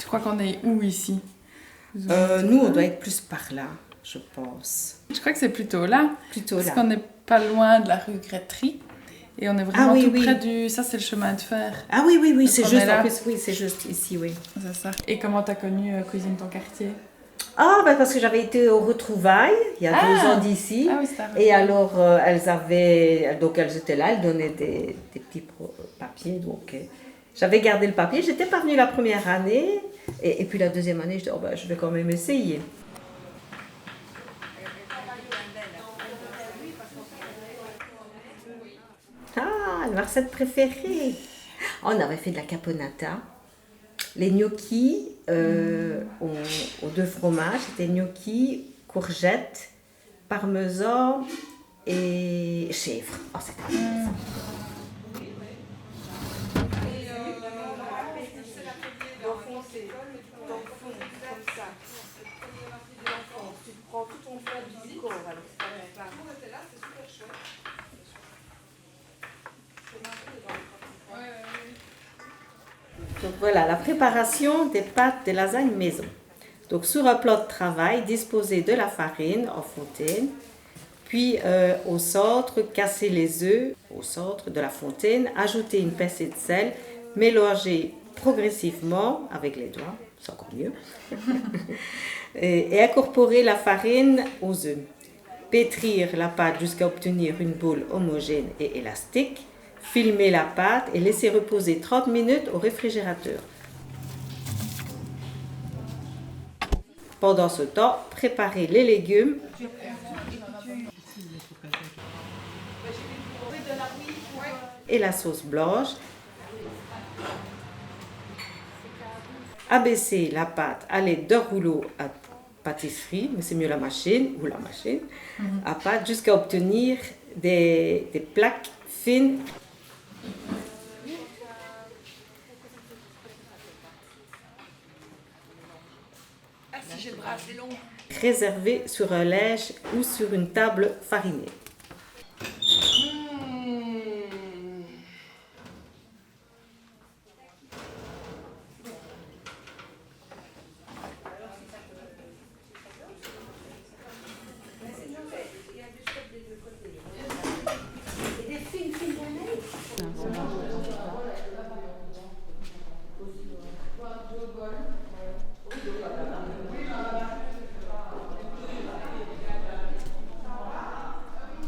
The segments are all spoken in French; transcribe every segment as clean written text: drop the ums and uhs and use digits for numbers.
crois qu'on est où ici? Nous, on doit être plus par là, je pense. Je crois que c'est plutôt là. Plutôt parce là. qu'on n'est pas loin de la rue Gretry. Et on est vraiment oui, tout oui. près du... Ça, c'est le chemin de fer. Ah oui, Donc, c'est on juste, est là. en plus, oui, c'est juste ici, oui. C'est ça. Et comment t'as connu Cuisine ton quartier? Ah, parce que j'avais été aux retrouvailles, il y a 2 ans d'ici. Ah oui, c'est Et alors, elles étaient là, elles donnaient des petits papiers. Donc, j'avais gardé le papier. J'étais pas venue la première année. Et puis la deuxième année, je dis, je vais quand même essayer. Ah, ma recette préférée. On avait fait de la caponata. Les gnocchis aux 2 fromages, c'était gnocchis, courgettes, parmesan et chèvre. Oh, c'était intéressant. Donc voilà, la préparation des pâtes de lasagne maison. Donc sur un plat de travail, disposez de la farine en fontaine, puis au centre, cassez les œufs au centre de la fontaine, ajoutez une pincée de sel, mélangez progressivement avec les doigts, c'est encore mieux, et incorporez la farine aux œufs. Pétrir la pâte jusqu'à obtenir une boule homogène et élastique. Filmez la pâte et laissez reposer 30 minutes au réfrigérateur. Pendant ce temps, préparez les légumes et la sauce blanche. Abaissez la pâte à l'aide d'un rouleau à pâtisserie, mais c'est mieux la machine à pâte, jusqu'à obtenir des plaques fines. Si j'ai le bras assez long. Réservé sur un linge ou sur une table farinée.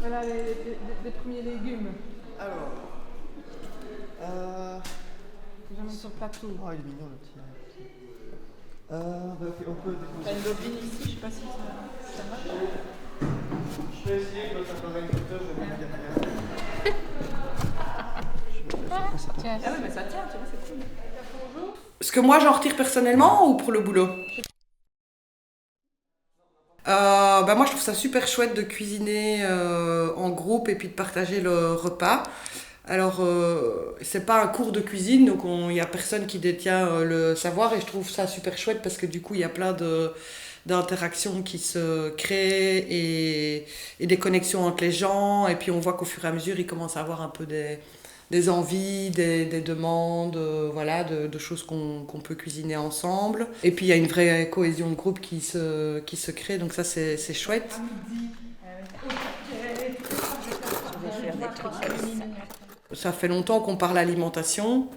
Voilà les premiers légumes. Alors. J'en ai sur le plateau. Oh, il est mignon le petit. Ok, on peut déposer. T'as une lobine ici, je sais pas si ça marche. Je vais essayer que ça paraît une hauteur, je vais mettre derrière. Tiens. Ah oui, mais ça tient, tu vois, c'est cool. Ce que moi j'en retire personnellement ou pour le boulot? Moi je trouve ça super chouette de cuisiner en groupe et puis de partager le repas. Alors c'est pas un cours de cuisine, donc il y a personne qui détient le savoir et je trouve ça super chouette parce que du coup il y a plein d'interactions qui se créent et des connexions entre les gens, et puis on voit qu'au fur et à mesure ils commencent à avoir un peu des envies, des demandes, voilà, de choses qu'on peut cuisiner ensemble. Et puis il y a une vraie cohésion de groupe qui se crée, donc ça c'est chouette. Ça fait longtemps qu'on parle alimentation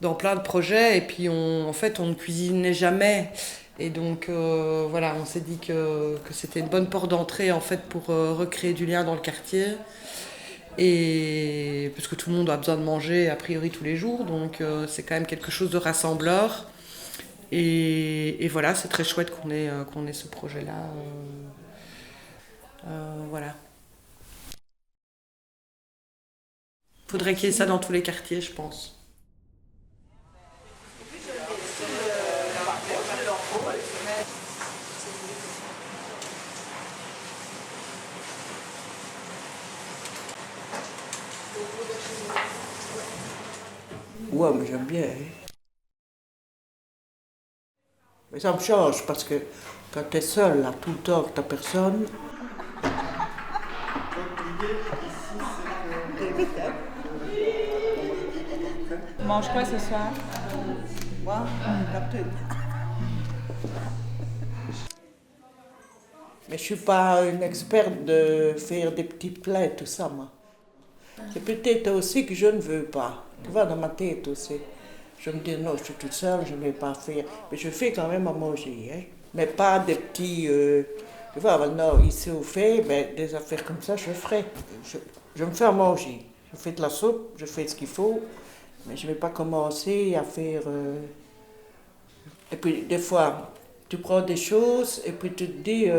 dans plein de projets, et puis en fait on ne cuisinait jamais. Et donc voilà, on s'est dit que c'était une bonne porte d'entrée en fait pour recréer du lien dans le quartier. Et parce que tout le monde a besoin de manger a priori tous les jours, donc c'est quand même quelque chose de rassembleur. Et voilà, c'est très chouette qu'on ait ce projet-là. Voilà. Faudrait qu'il y ait ça dans tous les quartiers, je pense. Ouais, mais j'aime bien. Mais ça me change parce que quand t'es seul, là, tout le temps, que t'as personne. Tu manges quoi ce soir? Moi, la tête. Mais je ne suis pas une experte de faire des petits plats et tout ça, moi. C'est peut-être aussi que je ne veux pas. Tu vois, dans ma tête aussi. Je me dis non, je suis toute seule, je ne vais pas faire. Mais je fais quand même à manger, hein. Mais pas des petits... tu vois, maintenant, ici au fait, ben, des affaires comme ça, je ferai. Je me fais à manger. Je fais de la soupe, je fais ce qu'il faut. Mais je ne vais pas commencer à faire... Et puis, des fois, tu prends des choses et puis tu te dis,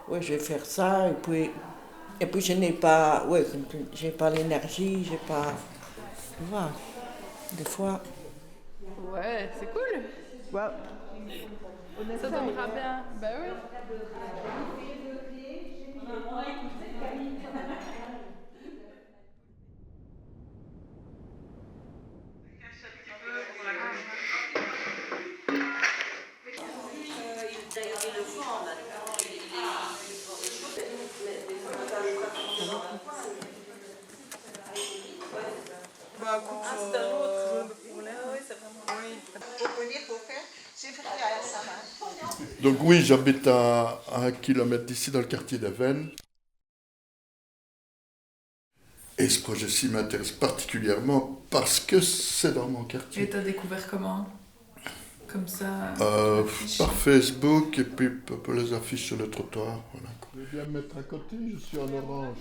ouais, je vais faire ça. Et puis je n'ai pas, ouais, j'ai pas l'énergie, j'ai pas... Tu vois, des fois... Ouais, c'est cool. Ouais. Ça donnera bien. Bah oui. Bah, écoute, C'est un autre problème. Oui, c'est vraiment. Pour venir, pour faire, c'est fait à ça. Donc oui, j'habite à 1 kilomètre d'ici, dans le quartier d'Aven. Et ce projet-ci m'intéresse particulièrement parce que c'est dans mon Et quartier. t'as découvert comment? Comme ça. Par Facebook et puis pour les affiches sur le trottoir. Voilà. Je vais bien me mettre à côté, je suis en orange.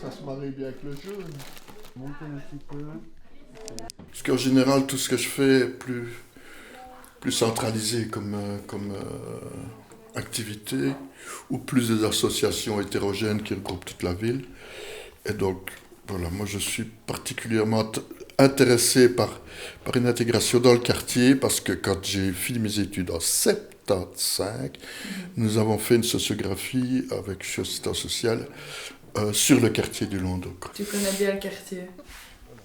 Ça se marie bien avec le jaune. Monte un petit peu. Parce qu'en général, tout ce que je fais est plus centralisé comme activité, ou plus des associations hétérogènes qui regroupent toute la ville. Et donc, voilà, moi je suis particulièrement intéressé par une intégration dans le quartier, parce que quand j'ai fini mes études en 75, nous avons fait une sociographie avec je suis assistant social sur le quartier du Languedoc. Tu connais bien le quartier.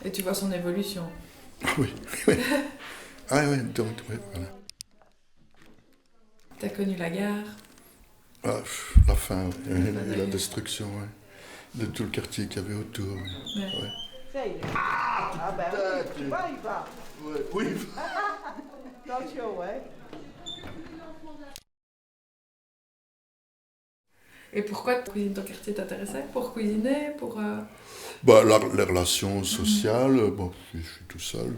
Et tu vois son évolution. Oui, oui. Ah oui, donc, oui, voilà. T'as connu la gare. Ah, la fin, et la destruction, ouais, de tout le quartier qu'il y avait autour. Ouais. Ouais. Ouais. Ça y est. Ah ben oui, tu vois, il va. Ouais, oui. Attention, ouais. Et pourquoi cuisiner ton quartier t'intéressait? Pour cuisiner? Pour. Bah, les relations sociales, bon, je suis tout seul.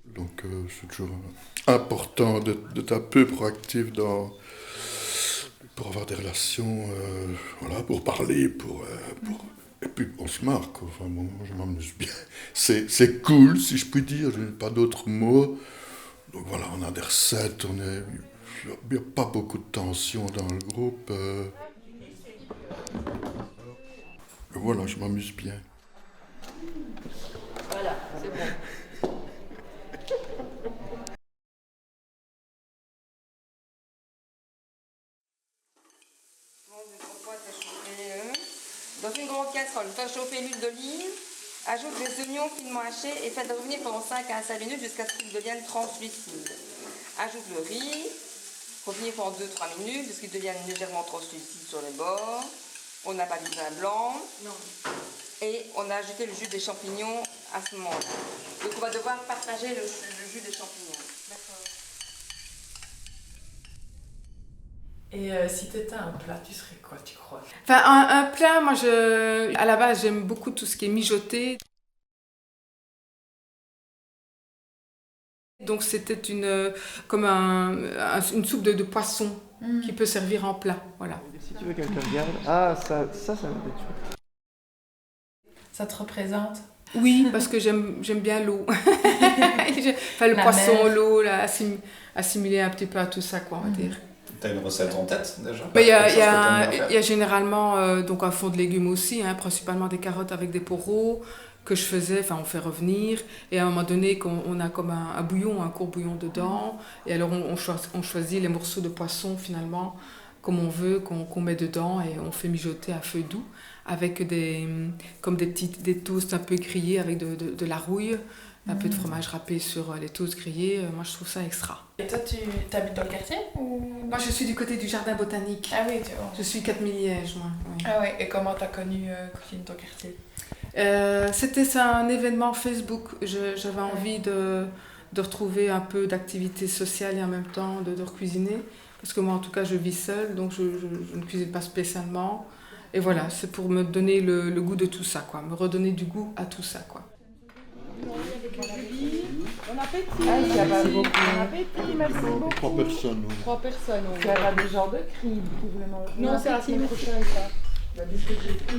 Donc c'est toujours important d'être un peu proactif pour avoir des relations, voilà, pour parler, et puis on se marre, quoi. Enfin, bon, moi, je m'amuse bien. C'est cool, si je puis dire, je n'ai pas d'autres mots. Donc voilà, on a des recettes, il n'y a pas beaucoup de tension dans le groupe. Voilà, je m'amuse bien. Voilà, c'est bon. Dans une grande casserole, faites chauffer l'huile d'olive, ajoute les oignons finement hachés et faites revenir pendant 5 à 5 minutes jusqu'à ce qu'ils deviennent translucides. Ajoute le riz, revenir pendant 2-3 minutes jusqu'à ce qu'ils deviennent légèrement translucides sur les bords. On n'a pas du vin blanc. Non. Et on a ajouté le jus des champignons à ce moment-là. Donc on va devoir partager le jus des champignons. D'accord. Et si t'étais un plat, tu serais quoi, tu crois? Enfin, un plat, moi, à la base, j'aime beaucoup tout ce qui est mijoté. Donc, c'était comme une soupe de poisson qui peut servir en plat, voilà. Si tu veux quelqu'un regarde. Ah, ça me fait chouette. Ça te représente? Oui, parce que j'aime bien l'eau. Enfin, le La poisson, mer. l'eau, là, assimilé un petit peu à tout ça, quoi, on va dire. T'as une recette en tête déjà? Mais il y Quelque chose que t'aimes bien faire a généralement donc un fond de légumes aussi, hein, principalement des carottes avec des poireaux que je faisais, enfin on fait revenir. Et à un moment donné, on a comme un bouillon, un court bouillon dedans. Et alors on choisit les morceaux de poisson finalement comme on veut, qu'on met dedans et on fait mijoter à feu doux avec des toasts un peu grillés avec de la rouille. Un peu de fromage râpé sur les toasts grillés, moi je trouve ça extra. Et toi, tu habites dans le quartier ou... Moi je suis du côté du jardin botanique. Ah oui, tu vois. Je suis 4000 Liège, moi. Oui. Ah ouais, et comment t'as connu cuisine ton quartier? C'était un événement Facebook. J'avais envie de de retrouver un peu d'activité sociale et en même temps de cuisiner. Parce que moi, en tout cas, je vis seule, donc je ne cuisine pas spécialement. Et voilà, c'est pour me donner le goût de tout ça, quoi. Me redonner du goût à tout ça, quoi. Bon appétit. Merci beaucoup. Bon appétit, merci beaucoup. 3 personnes. Oui. 3 personnes. Oui. Ça va des genres de crimes qui voulaient manger. Non, c'est la semaine prochaine, ça. Bah, du coup, j'ai pris,